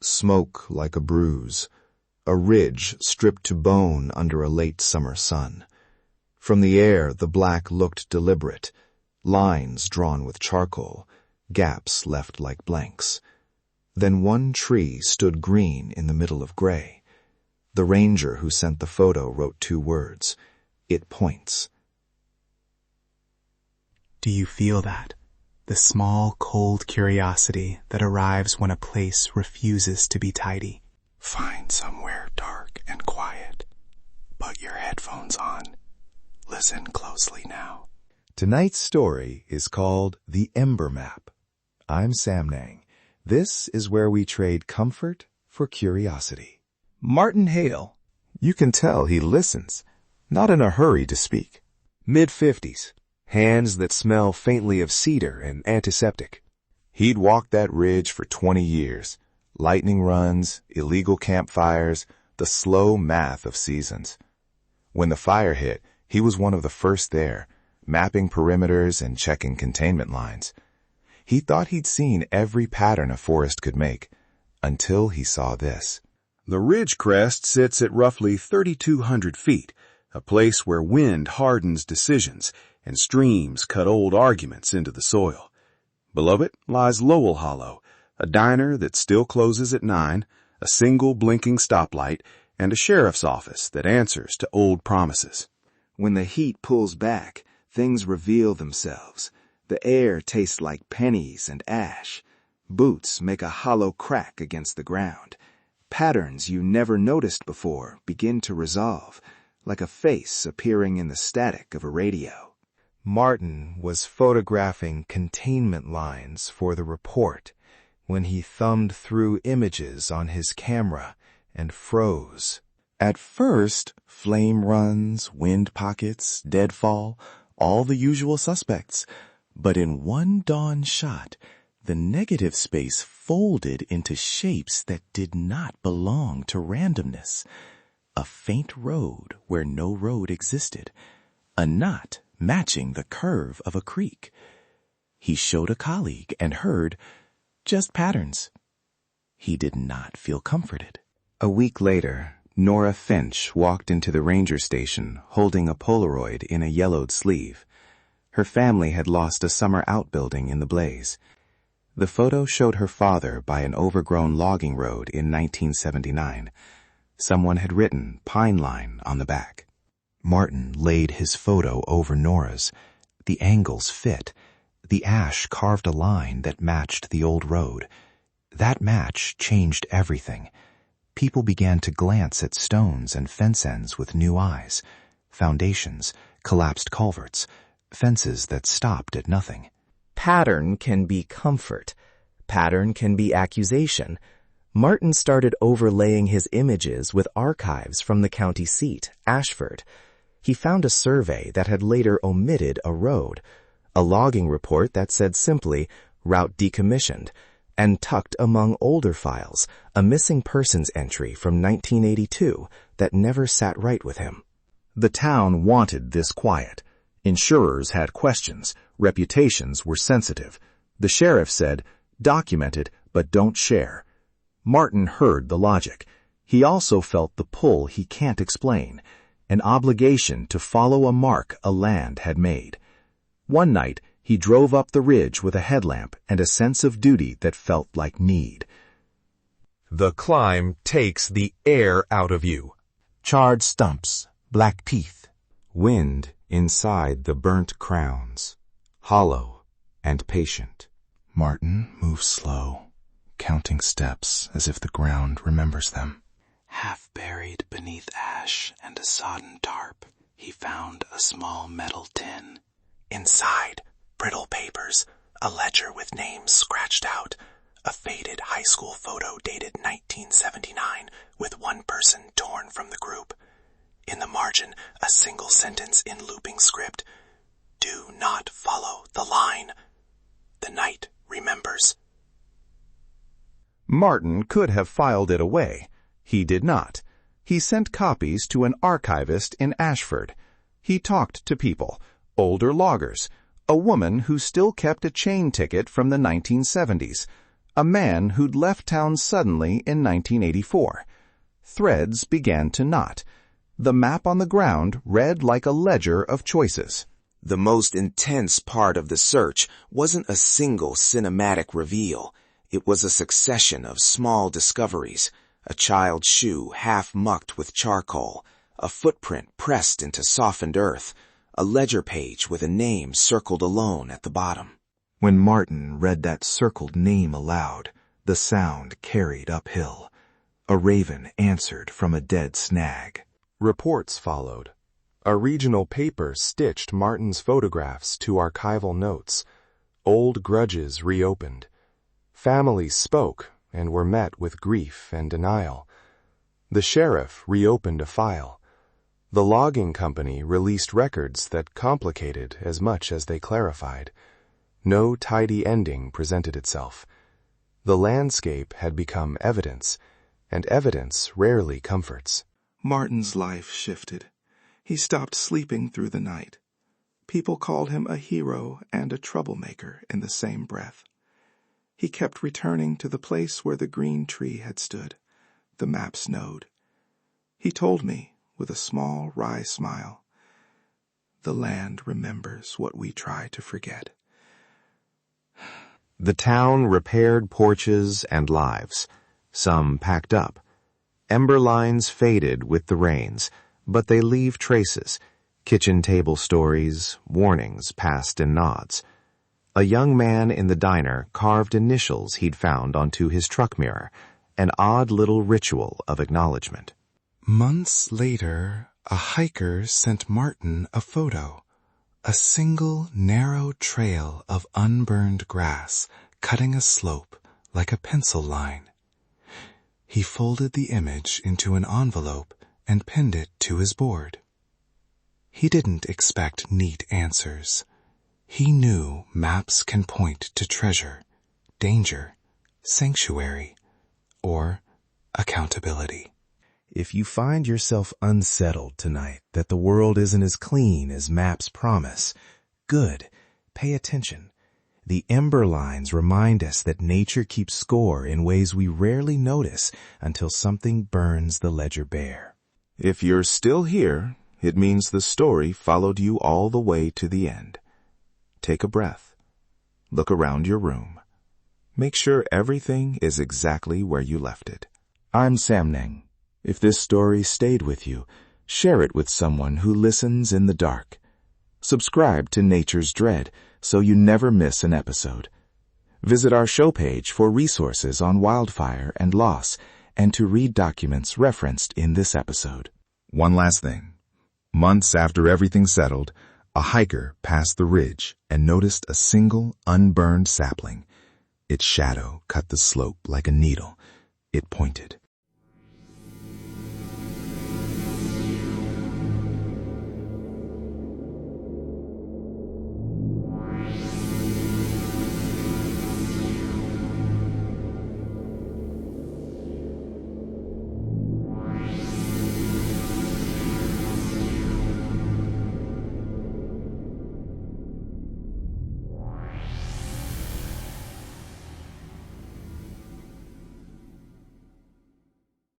smoke like a bruise, a ridge stripped to bone under a late summer sun. From the air, the black looked deliberate, lines drawn with charcoal, gaps left like blanks. Then one tree stood green in the middle of gray. The ranger who sent the photo wrote 2 words. It points. Do you feel that? The small, cold curiosity that arrives when a place refuses to be tidy. Find somewhere dark and quiet. Put your headphones on. Listen closely now. Tonight's story is called The Ember Map. I'm Samnang. This is where we trade comfort for curiosity. Martin Hale. You can tell he listens, not in a hurry to speak. Mid-50s. Hands that smell faintly of cedar and antiseptic. He'd walked that ridge for 20 years. Lightning runs, illegal campfires, the slow math of seasons. When the fire hit, he was one of the first there, mapping perimeters and checking containment lines. He thought he'd seen every pattern a forest could make, until he saw this. The ridge crest sits at roughly 3,200 feet, a place where wind hardens decisions and streams cut old arguments into the soil. Below it lies Lowell Hollow, a diner that still closes at 9, a single blinking stoplight, and a sheriff's office that answers to old promises. When the heat pulls back, things reveal themselves. The air tastes like pennies and ash. Boots make a hollow crack against the ground. Patterns you never noticed before begin to resolve, like a face appearing in the static of a radio. Martin was photographing containment lines for the report when he thumbed through images on his camera and froze. At first, flame runs, wind pockets, deadfall, all the usual suspects. But in one dawn shot, the negative space folded into shapes that did not belong to randomness. A faint road where no road existed. A knot matching the curve of a creek. He showed a colleague and heard, just patterns. He did not feel comforted. A week later, Nora Finch walked into the ranger station holding a Polaroid in a yellowed sleeve. Her family had lost a summer outbuilding in the blaze. The photo showed her father by an overgrown logging road in 1979. Someone had written Pine Line on the back. Martin laid his photo over Nora's. The angles fit. The ash carved a line that matched the old road. That match changed everything. People began to glance at stones and fence ends with new eyes. Foundations, collapsed culverts, fences that stopped at nothing. Pattern can be comfort. Pattern can be accusation. Martin started overlaying his images with archives from the county seat, Ashford. He found a survey that had later omitted a road, a logging report that said simply, route decommissioned, and tucked among older files, a missing persons entry from 1982 that never sat right with him. The town wanted this quiet. Insurers had questions. Reputations were sensitive. The sheriff said, document it, but don't share. Martin heard the logic. He also felt the pull he can't explain, an obligation to follow a mark a land had made. One night, he drove up the ridge with a headlamp and a sense of duty that felt like need. The climb takes the air out of you. Charred stumps, black teeth, wind inside the burnt crowns, hollow and patient. Martin moves slow, counting steps as if the ground remembers them. Half buried beneath ash and a sodden tarp, he found a small metal tin. Inside, brittle papers, a ledger with names scratched out, a faded high school photo dated 1979 with one person torn from the group. In the margin, a single sentence in looping script. Do not follow the line. The night remembers. Martin could have filed it away. He did not. He sent copies to an archivist in Ashford. He talked to people, older loggers, a woman who still kept a chain ticket from the 1970s, A man who'd left town suddenly in 1984. Threads began to knot. The map on the ground read like a ledger of choices. The most intense part of the search wasn't a single cinematic reveal. It was a succession of small discoveries. A child's shoe half mucked with charcoal, a footprint pressed into softened earth, a ledger page with a name circled alone at the bottom. When Martin read that circled name aloud, the sound carried uphill. A raven answered from a dead snag. Reports followed. A regional paper stitched Martin's photographs to archival notes. Old grudges reopened. Families spoke and were met with grief and denial. The sheriff reopened a file. The logging company released records that complicated as much as they clarified. No tidy ending presented itself. The landscape had become evidence, and evidence rarely comforts. Martin's life shifted. He stopped sleeping through the night. People called him a hero and a troublemaker in the same breath. He kept returning to the place where the green tree had stood, the map's node. He told me, with a small, wry smile, "The land remembers what we try to forget." The town repaired porches and lives. Some packed up. Ember lines faded with the rains, but they leave traces. Kitchen table stories, warnings passed in nods. A young man in the diner carved initials he'd found onto his truck mirror, an odd little ritual of acknowledgement. Months later, a hiker sent Martin a photo. A single narrow trail of unburned grass cutting a slope like a pencil line. He folded the image into an envelope and pinned it to his board. He didn't expect neat answers. He knew maps can point to treasure, danger, sanctuary, or accountability. If you find yourself unsettled tonight that the world isn't as clean as maps promise, good, pay attention. The ember lines remind us that nature keeps score in ways we rarely notice until something burns the ledger bare. If you're still here, it means the story followed you all the way to the end. Take a breath. Look around your room. Make sure everything is exactly where you left it. I'm Samnang. If this story stayed with you, share it with someone who listens in the dark. Subscribe to Nature's Dread so you never miss an episode. Visit our show page for resources on wildfire and loss and to read documents referenced in this episode. One last thing. Months after everything settled, a hiker passed the ridge and noticed a single unburned sapling. Its shadow cut the slope like a needle. It pointed.